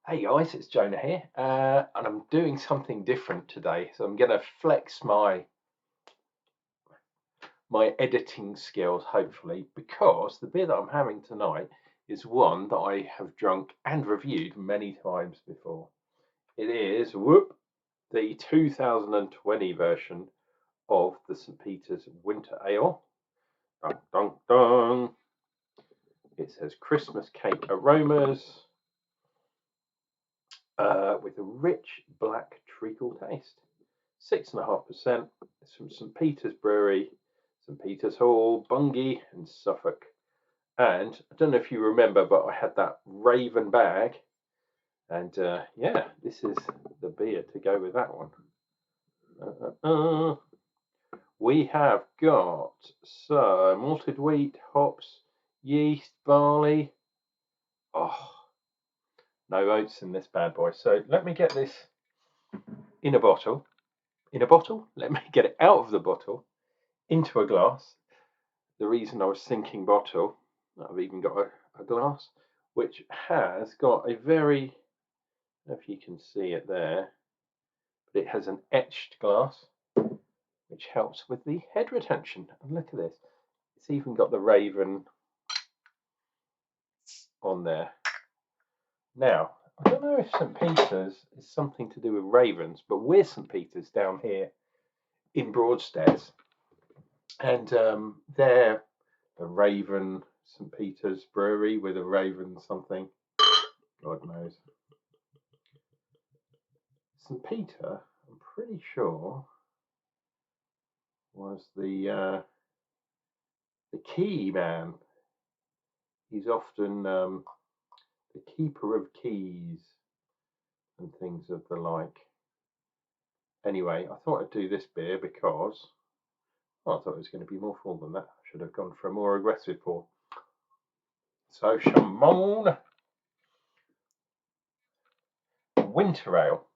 Hey guys, it's Jonah here, and I'm doing something different today. So I'm going to flex my editing skills, hopefully, because the beer that I'm having tonight is one that I have drunk and reviewed many times before. It is the 2020 version of the St. Peter's Winter Ale. Dun, dun, dun. It says Christmas cake aromas. With a rich black treacle taste. 6.5%. It's from St. Peter's Brewery, St. Peter's Hall, Bungay, and Suffolk. And I don't know if you remember, but I had that Raven bag. And yeah, this is the beer to go with that one. We have got some malted wheat, hops, yeast, barley. Oh, no oats in this bad boy. So let me get this in a bottle. Let me get it out of the bottle into a glass. The reason I was thinking bottle, I've even got a glass which has got a very, I don't know if you can see it there, but it has an etched glass which helps with the head retention. And look at this, it's even got the raven on there. Now, I don't know if St. Peter's is something to do with ravens, but we're St. Peter's down here in Broadstairs, and they're a Raven St. Peter's Brewery with a Raven something, God knows. St. Peter, I'm pretty sure, was the key man. He's often the keeper of keys and things of the like. Anyway, I thought I'd do this beer because I thought it was going to be more full than that. I should have gone for a more aggressive pour. So, Chamon Winter Ale.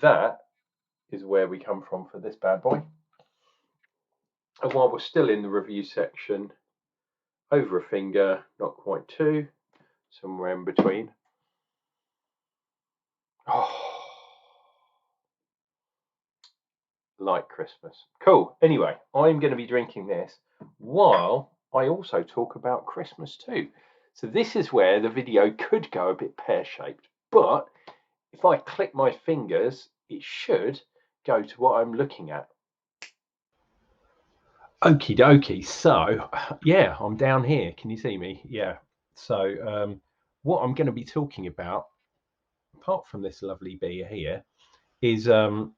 That is where we come from for this bad boy. And while we're still in the review section, over a finger, not quite two, somewhere in between. Oh, like Christmas. Cool. Anyway, I'm going to be drinking this while I also talk about Christmas too. So this is where the video could go a bit pear-shaped, but if I click my fingers, it should go to what I'm looking at. Okie dokie. So yeah, I'm down here. Can you see me? Yeah. So what I'm going to be talking about, apart from this lovely beer here, is the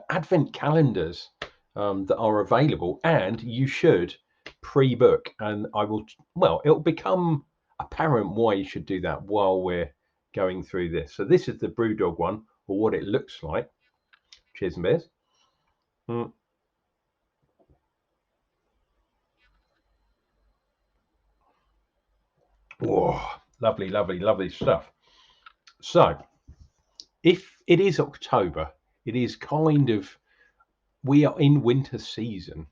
advent calendars that are available, and you should pre-book. And I will, well, it'll become apparent why you should do that while we're going through this. So this is the Brewdog one, or what it looks like. Cheers and beers. Whoa, lovely, lovely, lovely stuff. So if it is October, it is kind of, we are in winter season.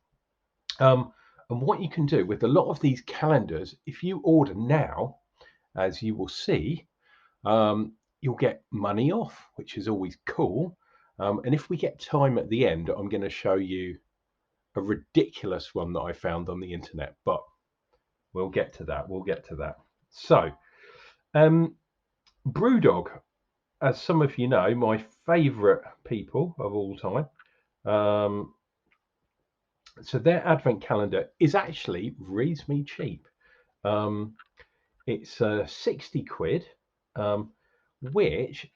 And what you can do with a lot of these calendars, if you order now, as you will see, you'll get money off, which is always cool. And if we get time at the end, I'm going to show you a ridiculous one that I found on the internet, but we'll get to that. We'll get to that. So, Brewdog, as some of you know, my favorite people of all time. So their advent calendar is actually reasonably cheap. It's 60 quid, which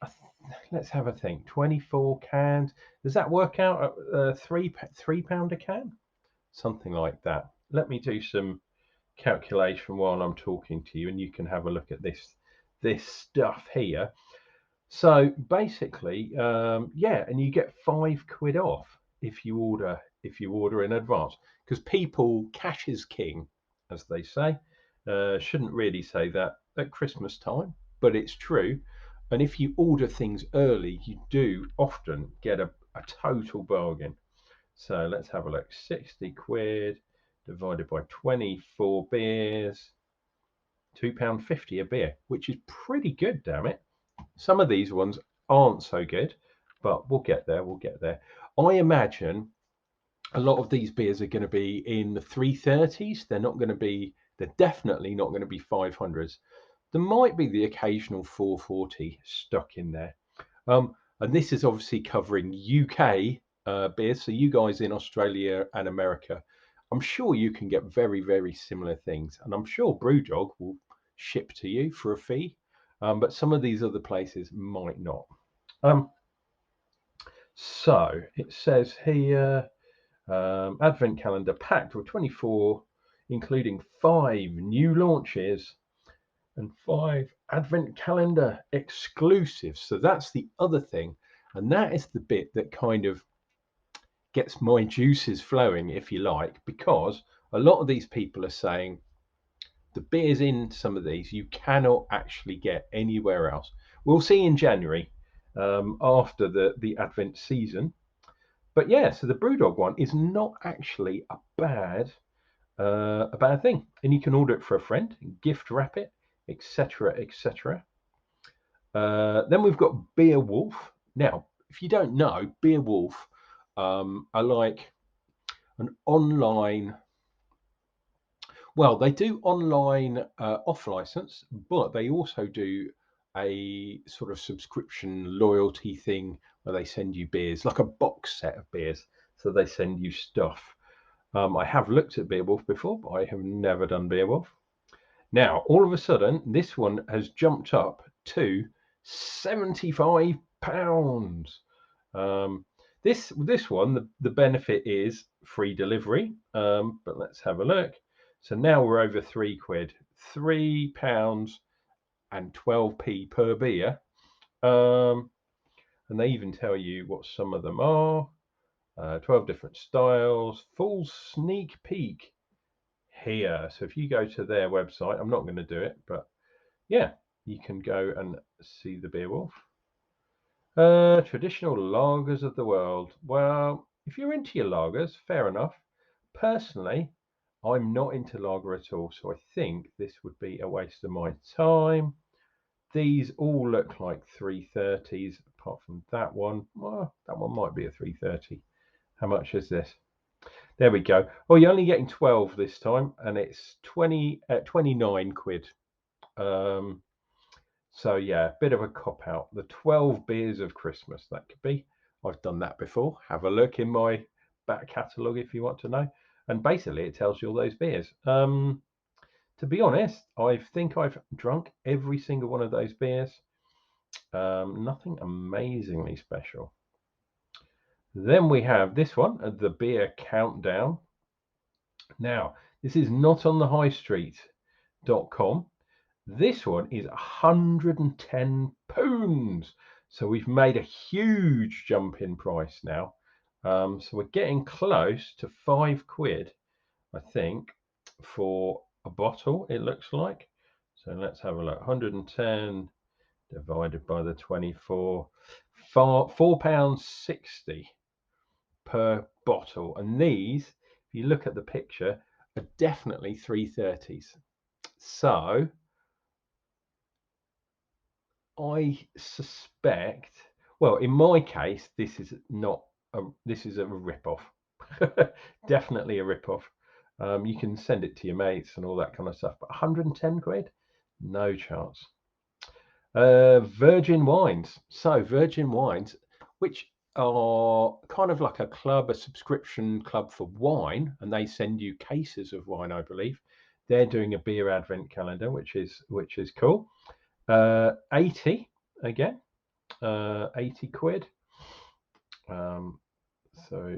let's have a think. 24 cans. Does that work out at £3 a can? Something like that. Let me do some calculation while I'm talking to you, and you can have a look at this stuff here. So basically, yeah, and you get £5 off if you order in advance, because people, cash is king, as they say. Shouldn't really say that at Christmas time, but it's true. And if you order things early, you do often get a total bargain. So let's have a look. 60 quid divided by 24 beers, £2.50 a beer, which is pretty good, damn it. Some of these ones aren't so good, but we'll get there. We'll get there. I imagine a lot of these beers are going to be in the 330s. They're definitely not going to be 500s. There might be the occasional 440 stuck in there. And this is obviously covering UK beers. So you guys in Australia and America, I'm sure you can get very, very similar things. And I'm sure Brewdog will ship to you for a fee. But some of these other places might not. So it says here, Advent calendar packed with 24, including 5 new launches and 5 Advent calendar exclusives. So that's the other thing. And that is the bit that kind of gets my juices flowing, if you like, because a lot of these people are saying the beers in some of these you cannot actually get anywhere else. We'll see in January after the Advent season. But yeah, so the Brewdog one is not actually a bad thing, and you can order it for a friend, gift wrap it, etc., etc. Then we've got Beowulf. Now, if you don't know, Beowulf are like an online. Well, they do online off license, but they also do a sort of subscription loyalty thing where they send you beers, like a box set of beers. So they send you stuff. I have looked at Beowulf before, but I have never done Beowulf. Now, all of a sudden, this one has jumped up to £75. This one, the benefit is free delivery. But let's have a look. So now we're over £3, £3 and 12p per beer. And they even tell you what some of them are. 12 different styles, full sneak peek here. So if you go to their website, I'm not going to do it, but yeah, you can go and see the Beowulf. Traditional lagers of the world. Well, if you're into your lagers, fair enough. Personally, I'm not into lager at all, so I think this would be a waste of my time. These all look like 330s, apart from that one. Well, that one might be a 330. How much is this? There we go. Oh, you're only getting 12 this time, and it's 29 quid. So yeah, a bit of a cop out. The 12 beers of Christmas, that could be. I've done that before. Have a look in my back catalogue if you want to know. And basically, it tells you all those beers. To be honest, I think I've drunk every single one of those beers. Nothing amazingly special. Then we have this one, the beer countdown. Now, this is not on the highstreet.com. This one is £110. So we've made a huge jump in price now. So we're getting close to £5, I think, for a bottle, it looks like. So let's have a look. 110 divided by the 24, £4.60 per bottle. And these, if you look at the picture, are definitely 330s. So I suspect, well, in my case, this is not this is a rip-off. Definitely a rip-off. You can send it to your mates and all that kind of stuff, but 110 quid? No chance. Virgin Wines. So Virgin Wines, which are kind of like a club, a subscription club for wine, and they send you cases of wine, I believe. They're doing a beer advent calendar, which is cool. 80 again, 80 quid. So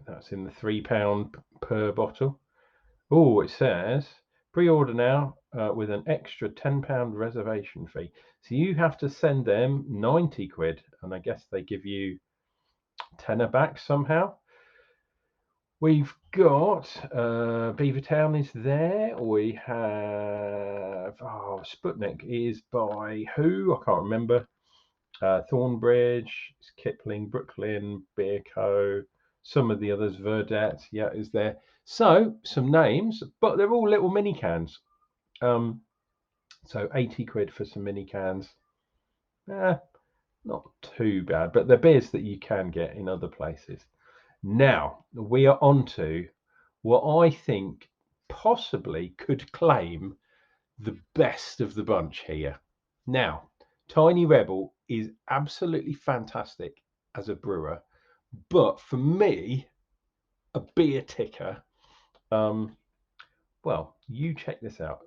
that's in the £3 per bottle. Oh, it says pre-order now with an extra £10 reservation fee. So you have to send them 90 quid, and I guess they give you tenner back somehow. We've got Beaver Town is there. We have Sputnik is by who? I can't remember. Thornbridge, Kipling, Brooklyn, Beer Co. Some of the others, Verdette, yeah, is there. So some names, but they're all little mini cans. So 80 quid for some mini cans. Not too bad, but they're beers that you can get in other places. Now we are on to what I think possibly could claim the best of the bunch here. Now, Tiny Rebel is absolutely fantastic as a brewer, but for me, a beer ticker. Well, you check this out.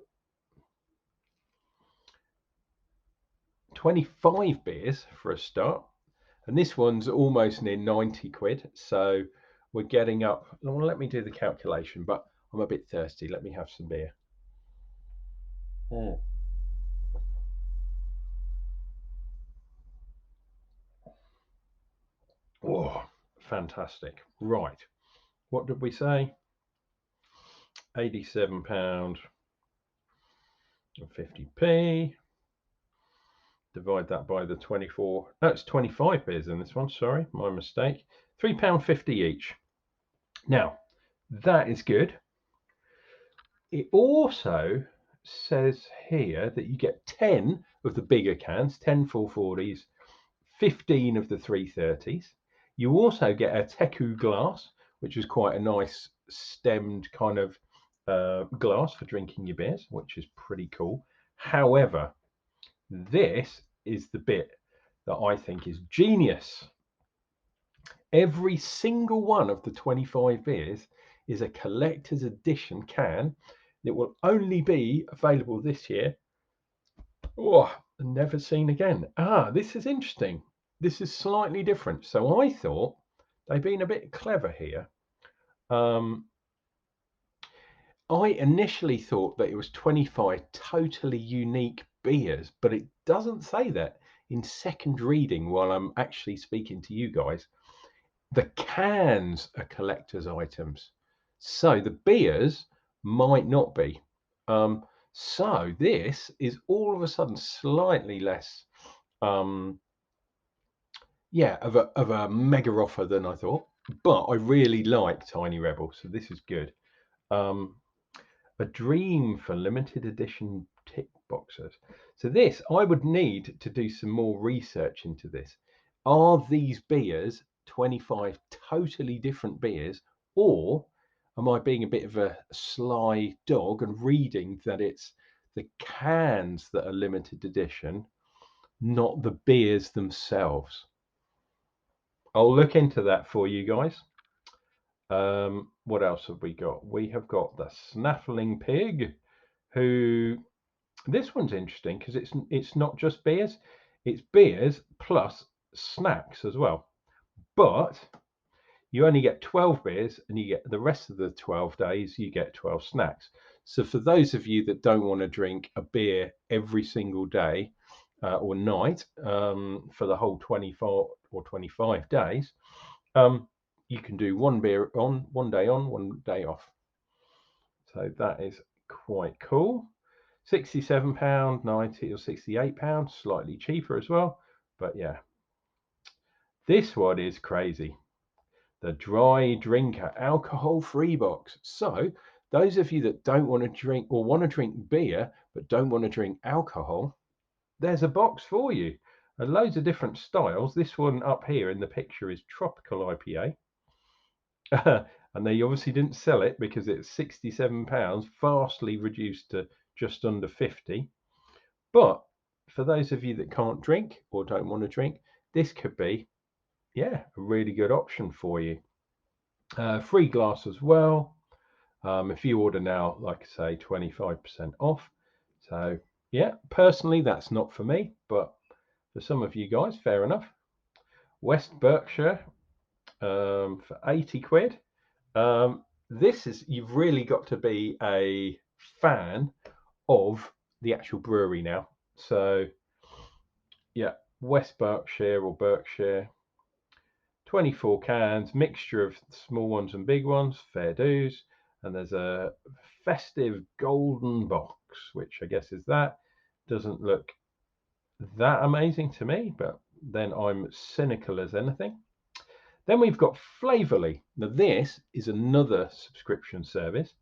25 beers for a start, and this one's almost near 90 quid. So we're getting up. Well, let me do the calculation, but I'm a bit thirsty. Let me have some beer. Oh, fantastic. Right. What did we say? £87 and 50p. Divide that by the 24. No, it's 25 beers in this one. Sorry, my mistake. £3.50 each. Now, that is good. It also says here that you get 10 of the bigger cans, 10 440s, 15 of the 330s. You also get a Teku glass, which is quite a nice stemmed kind of glass for drinking your beers, which is pretty cool. However, this is the bit that I think is genius. Every single one of the 25 beers is a collector's edition can that will only be available this year. Oh, never seen again. This is interesting. This is slightly different. So I thought they've been a bit clever here. I initially thought that it was 25 totally unique beers, but it doesn't say that in second reading while I'm actually speaking to you guys. The cans are collector's items. So the beers might not be. So this is all of a sudden slightly less of a mega offer than I thought. But I really like Tiny Rebel, so this is good. A dream for limited edition tick boxes. So this, I would need to do some more research into this. Are these beers 25 totally different beers, or am I being a bit of a sly dog and reading that it's the cans that are limited edition, not the beers themselves? I'll look into that for you guys. What else have we got? We have got the Snaffling Pig, who this one's interesting because it's not just beers, it's beers plus snacks as well. But you only get 12 beers, and you get the rest of the 12 days, you get 12 snacks. So for those of you that don't want to drink a beer every single day or night for the whole 24 or 25 days, you can do one beer on, 1 day off. So that is quite cool. £67, 90 or £68, slightly cheaper as well. But yeah, this one is crazy. The dry drinker alcohol-free box. So those of you that don't want to drink or want to drink beer but don't want to drink alcohol, there's a box for you. And loads of different styles. This one up here in the picture is Tropical IPA. And they obviously didn't sell it because it's £67, vastly reduced to just under 50. But for those of you that can't drink or don't want to drink, this could be, a really good option for you. Free glass as well. If you order now, like I say, 25% off. So yeah, personally, that's not for me, but for some of you guys, fair enough. West Berkshire for 80 quid. This is, you've really got to be a fan of the actual brewery now. So yeah, West Berkshire or Berkshire, 24 cans, mixture of small ones and big ones, fair dues. And there's a festive golden box, which I guess is that. Doesn't look that amazing to me, but then I'm cynical as anything. Then we've got Flavorly. Now this is another subscription service.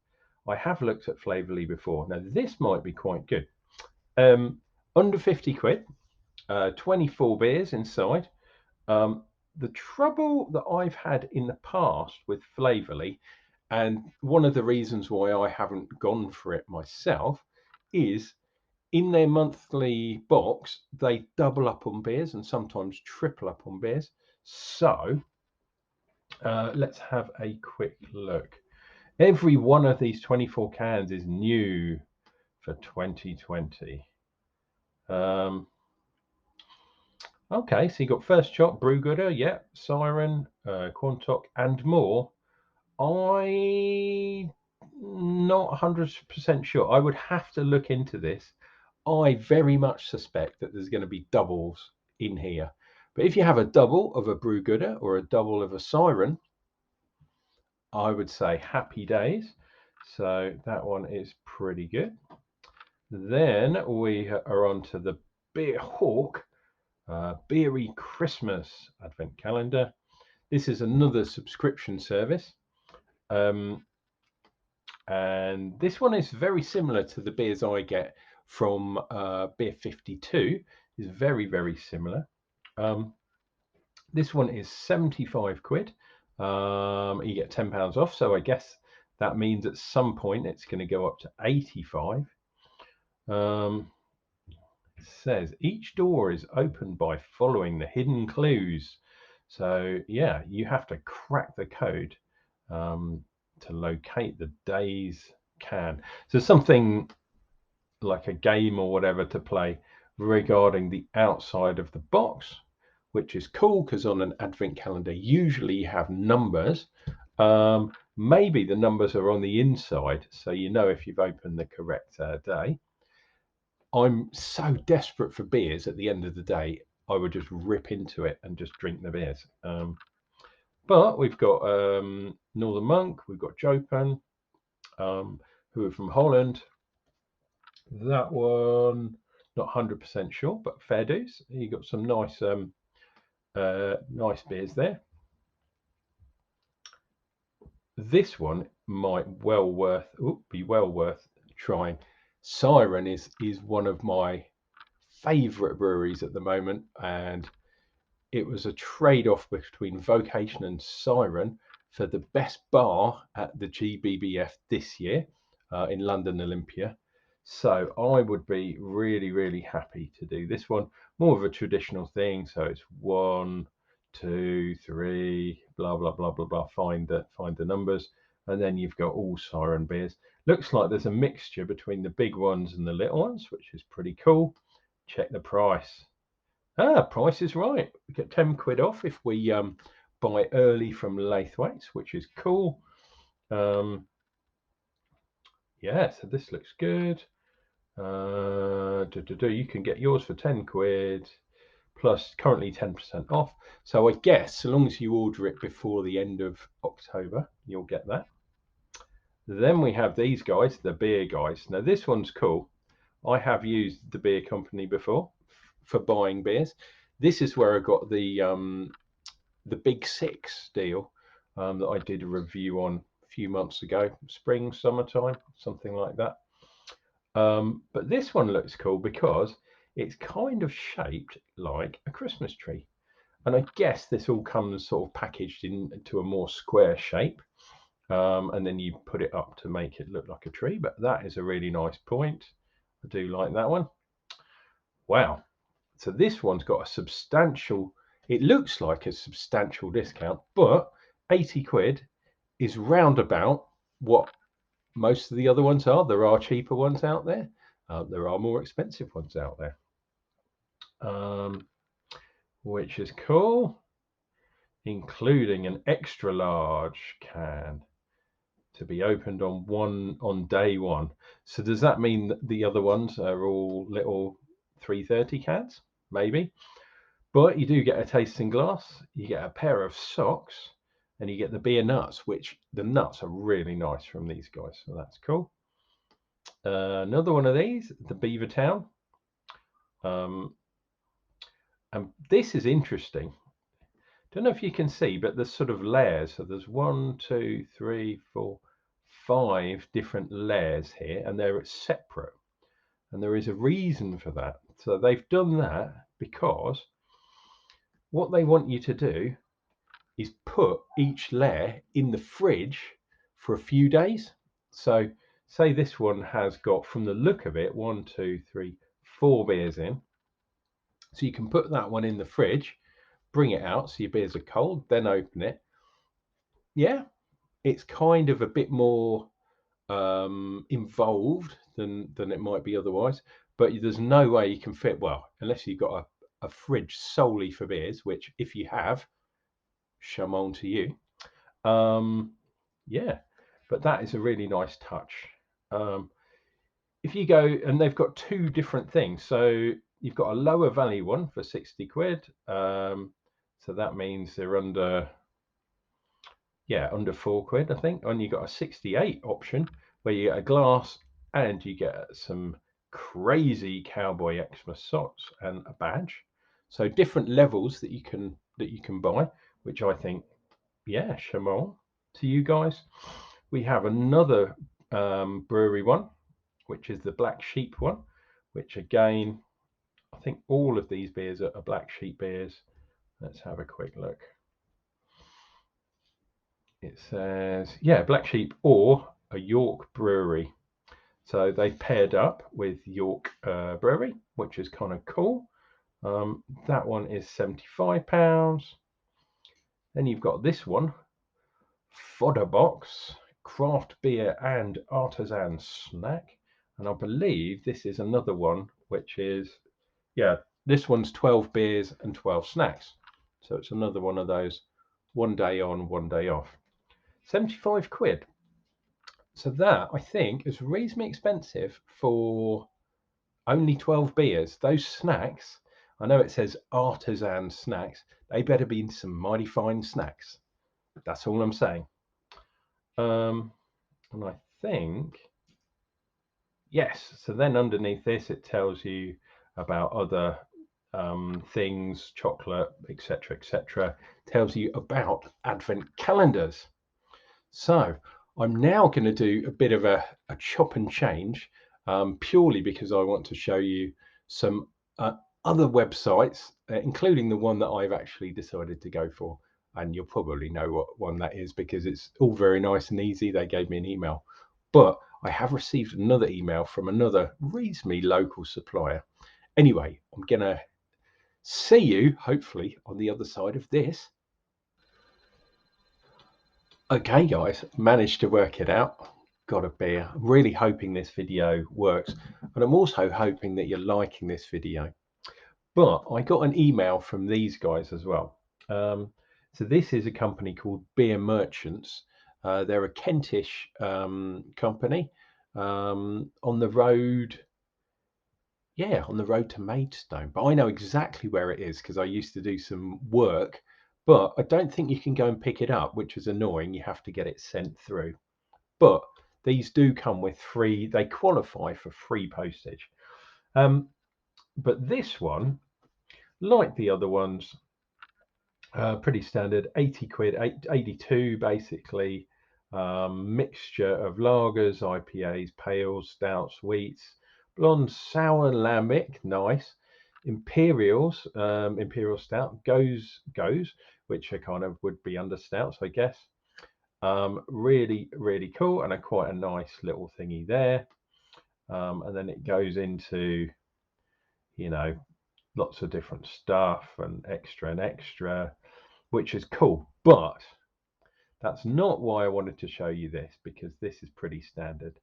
I have looked at Flavorly before. Now this might be quite good. Under 50 quid, 24 beers inside. The trouble that I've had in the past with Flavorly, and one of the reasons why I haven't gone for it myself, is in their monthly box, they double up on beers and sometimes triple up on beers. So let's have a quick look. Every one of these 24 cans is new for 2020. Okay, so you got First Shot, Brewgooder, yeah, Siren, Quantock, and more. I'm not 100% sure. I would have to look into this. I very much suspect that there's going to be doubles in here. But if you have a double of a Brewgooder or a double of a Siren, I would say happy days. So that one is pretty good. Then we are on to the Beer Hawk Beery Christmas Advent Calendar. This is another subscription service. And this one is very similar to the beers I get from Beer 52. It's very, very similar. This one is 75 quid. You get £10 off. So I guess that means at some point it's going to go up to 85. It says each door is opened by following the hidden clues. So yeah, you have to crack the code to locate the day's can. So something like a game or whatever to play regarding the outside of the box, which is cool because on an advent calendar usually you have numbers. Maybe the numbers are on the inside, so you know if you've opened the correct day. I'm so desperate for beers at the end of the day, I would just rip into it and just drink the beers. But we've got Northern Monk, we've got Jopen, who are from Holland. That one, not 100% sure, but fair dues. You got some nice, nice beers there. This one might be well worth trying. Siren is one of my favourite breweries at the moment, and it was a trade-off between Vocation and Siren for the best bar at the GBBF this year in London Olympia. So I would be really, really happy to do this one. More of a traditional thing. So it's 1, 2, 3, blah blah blah blah blah. Find the numbers, and then you've got all Siren beers. Looks like there's a mixture between the big ones and the little ones, which is pretty cool. Check the price. Price is right. We get 10 quid off if we buy early from Laithwaite's, which is cool. Yeah, so this looks good. You can get yours for 10 quid plus currently 10% off. So I guess so long as you order it before the end of October, you'll get that. Then we have these guys, the beer guys. Now this one's cool. I have used the beer company before for buying beers. This is where I got the Big Six deal that I did a review on a few months ago, spring, summertime, something like that. But this one looks cool because it's kind of shaped like a Christmas tree. And I guess this all comes sort of packaged into a more square shape. And then you put it up to make it look like a tree. But that is a really nice point. I do like that one. Wow. So this one's got a substantial, it looks like a substantial discount, but 80 quid is roundabout what most of the other ones are. There are cheaper ones out there. There are more expensive ones out there, which is cool, including an extra large can to be opened on day one. So does that mean that the other ones are all little 330 cans? Maybe. But you do get a tasting glass, you get a pair of socks, and you get the beer nuts, which the nuts are really nice from these guys. So that's cool. Another one of these, the Beaver Town. And this is interesting. Don't know if you can see, but there's sort of layers. So there's 1, 2, 3, 4, 5 different layers here, and they're separate. And there is a reason for that. So they've done that because what they want you to do is put each layer in the fridge for a few days. So say this one has got, from the look of it, 1, 2, 3, 4 beers in. So you can put that one in the fridge, bring it out so your beers are cold, then open it. Yeah, it's kind of a bit more involved than it might be otherwise, but there's no way you can fit, well, unless you've got a fridge solely for beers, which if you have, shame to you. Yeah, but that is a really nice touch. If you go, and they've got two different things, so you've got a lower value one for 60 quid, so that means they're under, yeah, under 4 quid, I think. And you got a 68 option where you get a glass and you get some crazy cowboy Xmas socks and a badge. So different levels that you can buy, which I think, yeah, chamal to you guys. We have another brewery one, which is the Black Sheep one, which again, I think all of these beers are Black Sheep beers. Let's have a quick look. It says, yeah, Black Sheep or a York brewery. So they've paired up with York Brewery, which is kind of cool. That one is £75. Then you've got this one, Fodder Box, craft beer and artisan snack. And I believe this is another one, which is, yeah, this one's 12 beers and 12 snacks. So it's another one of those 1 day on, 1 day off. 75 quid. So that, I think, is reasonably expensive for only 12 beers. Those snacks, I know it says artisan snacks, they better be some mighty fine snacks. That's all I'm saying. And I think, yes, so then underneath this, it tells you about other things, chocolate, etc., etc. Tells you about advent calendars. So I'm now going to do a bit of a chop and change, purely because I want to show you some other websites, including the one that I've actually decided to go for. And you'll probably know what one that is because it's all very nice and easy. They gave me an email. But I have received another email from another reasonably local supplier. Anyway, I'm going to see you, hopefully, on the other side of this. Okay, guys, managed to work it out. Got a beer. I'm really hoping this video works, and I'm also hoping that you're liking this video. But I got an email from these guys as well. So this is a company called Beer Merchants. They're a Kentish company on the road. Yeah, on the road to Maidstone. But I know exactly where it is because I used to do some work. But I don't think you can go and pick it up, which is annoying. You have to get it sent through. But these do come with free, they qualify for free postage. But this one, like the other ones, pretty standard, 80 quid, 82 basically. Mixture of lagers, IPAs, pales, stouts, wheats, blonde, sour, lambic, nice. Imperials, imperial stout, goes, which are kind of would be under stouts, I guess. Really, really cool, and quite a nice little thingy there. And then it goes into, you know, lots of different stuff and extra, which is cool. But that's not why I wanted to show you this, because this is pretty standard.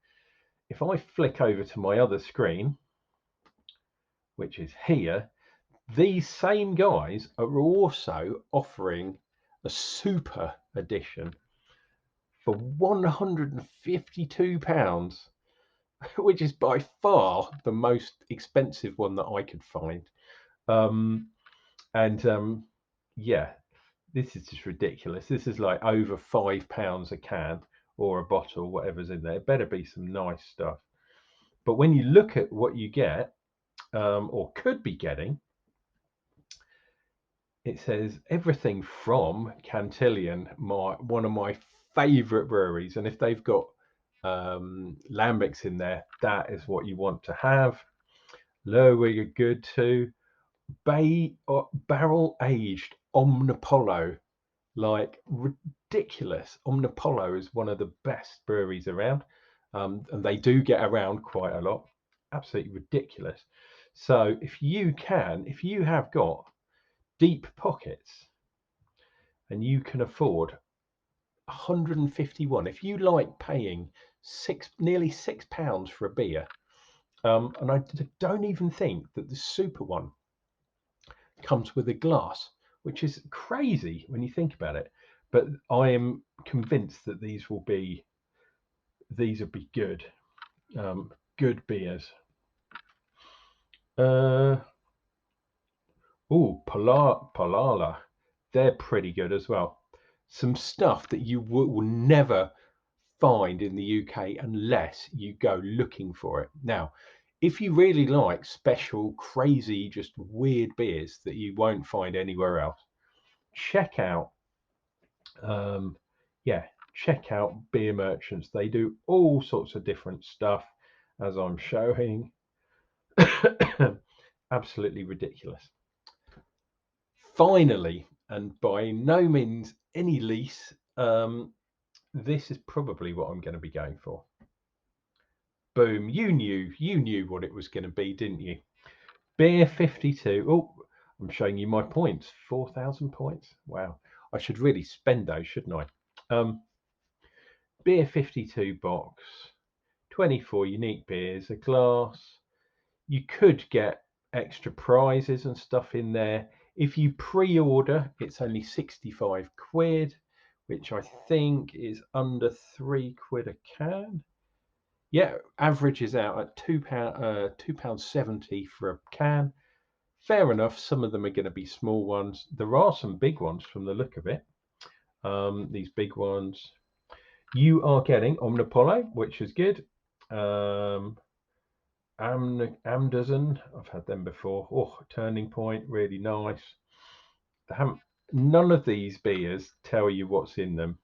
If I flick over to my other screen, which is here, these same guys are also offering a super edition for £152, which is by far the most expensive one that I could find. Yeah, this is just ridiculous. This is like over £5 a can or a bottle, whatever's in there. It better be some nice stuff. But when you look at what you get, or could be getting, it says everything from Cantillon, one of my favourite breweries. And if they've got lambics in there, that is what you want to have. Lower you're good to barrel aged Omnipollo, like ridiculous. Omnipollo is one of the best breweries around, and they do get around quite a lot. Absolutely ridiculous. So if you have got deep pockets and you can afford 151, if you like paying nearly £6 for a beer, and I don't even think that the super one comes with a glass, which is crazy when you think about it. But I am convinced that these will be good, good beers. Uh, Palala, they're pretty good as well. Some stuff that you will never find in the UK unless you go looking for it. Now, if you really like special, crazy, just weird beers that you won't find anywhere else, check out yeah, check out beer merchants. They do all sorts of different stuff, as I'm showing. Absolutely ridiculous. Finally, and by no means any least, this is probably what I'm going to be going for. Boom! You knew what it was going to be, didn't you? Beer 52. Oh, I'm showing you my points. 4,000 points. Wow. I should really spend those, shouldn't I? Beer 52 box. 24 unique beers, a glass. You could get extra prizes and stuff in there. If you pre-order, it's only 65 quid, which I think is under £3 a can. Yeah, averages out at £2.70 for a can. Fair enough. Some of them are going to be small ones. There are some big ones from the look of it. These big ones. You are getting Omnipollo, which is good. Amdozen, I've had them before. Oh, Turning Point, really nice. None of these beers tell you what's in them.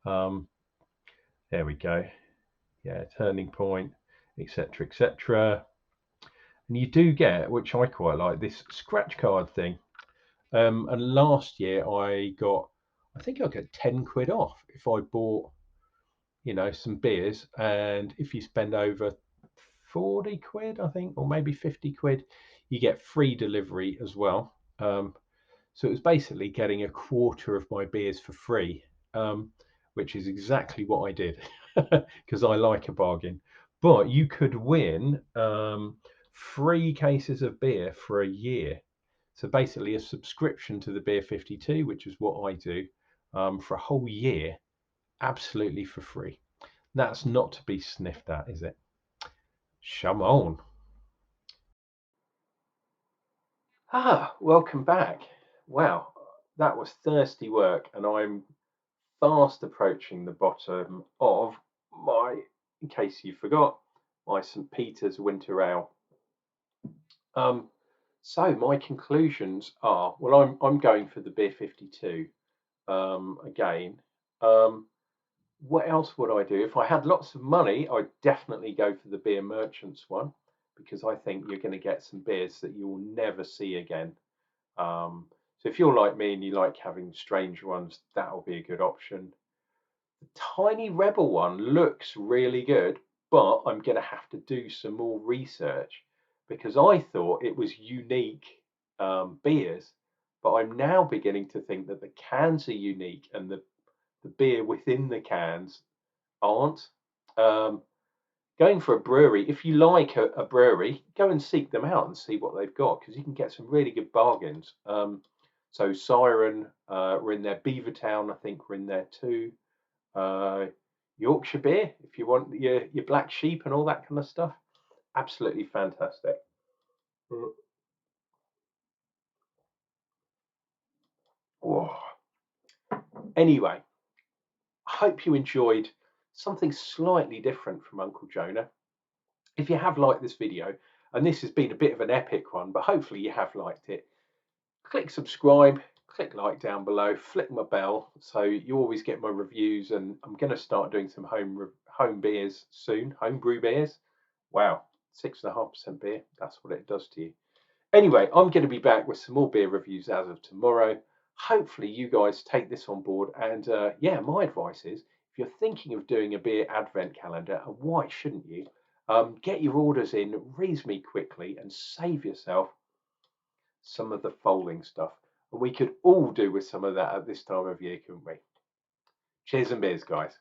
There we go. Yeah, Turning Point, etc., etc. And you do get, which I quite like, this scratch card thing. And last year I think I got 10 quid off if I bought, some beers. And if you spend over 40 quid, I think, or maybe 50 quid, you get free delivery as well. So it was basically getting a quarter of my beers for free, which is exactly what I did because I like a bargain. But you could win 3 cases of beer for a year. So basically, a subscription to the Beer 52, which is what I do, for a whole year, absolutely for free. That's not to be sniffed at, is it? Come on. Welcome back. Wow, that was thirsty work, and I'm fast approaching the bottom of my, in case you forgot, my St. Peter's Winter Ale. So my conclusions are, well, I'm going for the Beer 52 again. What else would I do? If I had lots of money, I'd definitely go for the Beer Merchants one because I think you're going to get some beers that you will never see again. So if you're like me and you like having strange ones, that'll be a good option. The Tiny Rebel one looks really good, but I'm going to have to do some more research because I thought it was unique beers, but I'm now beginning to think that the cans are unique and the beer within the cans aren't. Um, Going for a brewery, if you like a brewery, go and seek them out and see what they've got because you can get some really good bargains. So Siren were in there, Beaver Town, I think, were in there too. Uh, Yorkshire beer, if you want your black sheep and all that kind of stuff, absolutely fantastic. Whoa. Anyway, I hope you enjoyed something slightly different from Unclejona. If you have liked this video, and this has been a bit of an epic one, but hopefully you have liked it, click subscribe, click like down below, flick my bell so you always get my reviews. And I'm going to start doing some home beers soon, home brew beers. Wow, 6.5% beer. That's what it does to you. Anyway, I'm going to be back with some more beer reviews as of tomorrow. Hopefully you guys take this on board. And yeah, my advice is, if you're thinking of doing a beer advent calendar, and why shouldn't you, get your orders in reasonably quickly and save yourself some of the folding stuff. And we could all do with some of that at this time of year, couldn't we? Cheers and beers, guys.